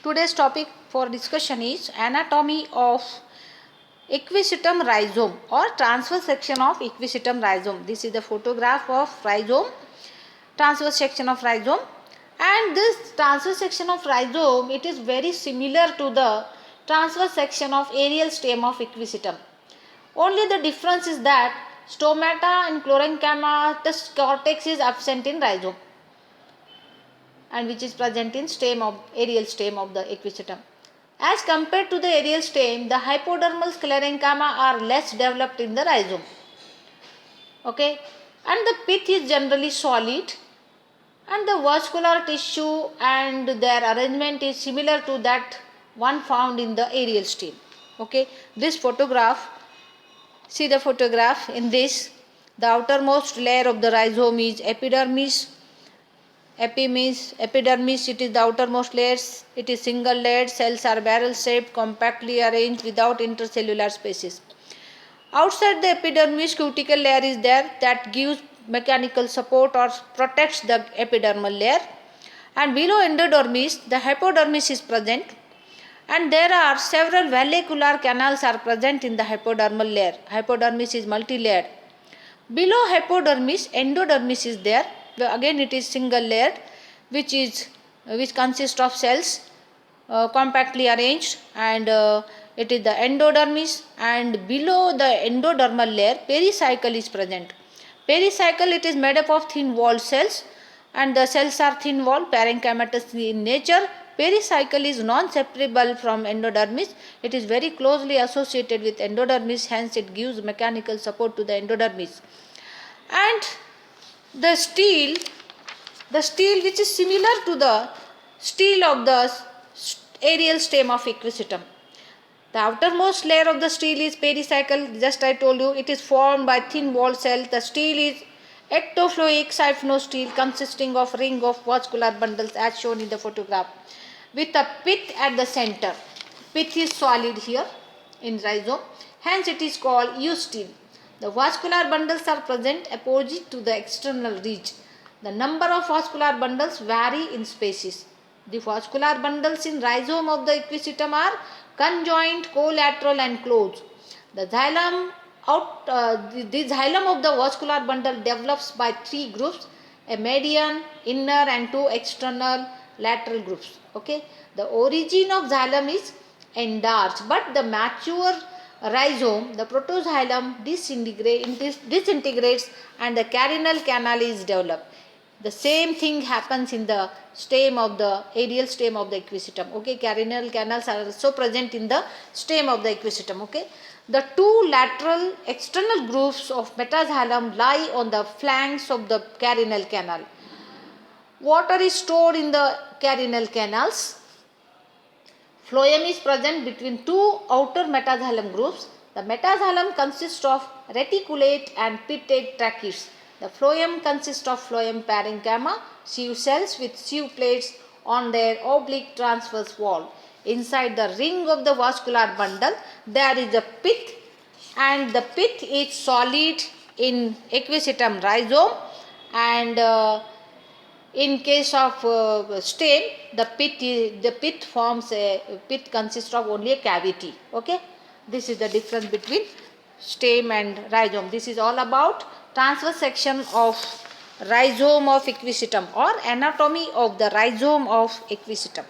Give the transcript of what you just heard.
Today's topic for discussion is anatomy of Equisetum rhizome or transverse section of Equisetum rhizome. This is the photograph of rhizome, transverse section of rhizome, and this transverse section of rhizome, it is very similar to the transverse section of aerial stem of Equisetum. Only the difference is that stomata and chlorenchyma, the cortex is absent in rhizome and which is present in stem of aerial stem of the Equisetum. As compared to the aerial stem, the hypodermal sclerenchyma are less developed in the rhizome. Okay, and the pith is generally solid, and the vascular tissue and their arrangement is similar to that one found in the aerial stem. Okay, this photograph, see the photograph in this, the outermost layer of the rhizome is epidermis. Epidermis, it is the outermost layers. It is single layered. Cells are barrel shaped, compactly arranged without intercellular spaces. Outside the epidermis, cuticle layer is there that gives mechanical support or protects the epidermal layer. And below endodermis, the hypodermis is present. And there are several vallecular canals are present in the hypodermal layer. Hypodermis is multi-layered. Below hypodermis, endodermis is there. Again it is single layered, which consists of cells compactly arranged, and it is the endodermis, and below the endodermal layer pericycle is present. Pericycle, it is made up of thin walled cells, and the cells are thin walled, parenchymatous in nature. Pericycle is non-separable from endodermis. It is very closely associated with endodermis, hence it gives mechanical support to the endodermis. And the stele which is similar to the stele of the aerial stem of Equisetum. The outermost layer of the stele is pericycle, just I told you, it is formed by thin walled cells. The stele is ectofloic syphnostele consisting of ring of vascular bundles as shown in the photograph, with a pith at the center. Pith is solid here in rhizome, hence it is called eustele. The vascular bundles are present opposite to the external ridge. The number of vascular bundles vary in species. The vascular bundles in rhizome of the Equisetum are conjoint, collateral and close. The xylem of the vascular bundle develops by three groups: a median, inner and two external lateral groups. Okay, the origin of xylem is endarched, but the mature rhizome, the protoxylem disintegrates and the carinal canal is developed. The same thing happens in the stem of the aerial stem of the Equisetum. Okay, carinal canals are also present in the stem of the Equisetum. Okay, the two lateral external grooves of metaxylem lie on the flanks of the carinal canal. Water is stored in the carinal canals. Phloem is present between two outer metaxylem grooves. The metaxylem consists of reticulate and pitted tracheids. The phloem consists of phloem parenchyma, sieve cells with sieve plates on their oblique transverse wall. Inside the ring of the vascular bundle, there is a pith, and the pith is solid in Equisetum rhizome, and in case of stem, the pith consists of only a cavity. Okay, this is the difference between stem and rhizome. This is all about transverse section of rhizome of Equisetum or anatomy of the rhizome of Equisetum.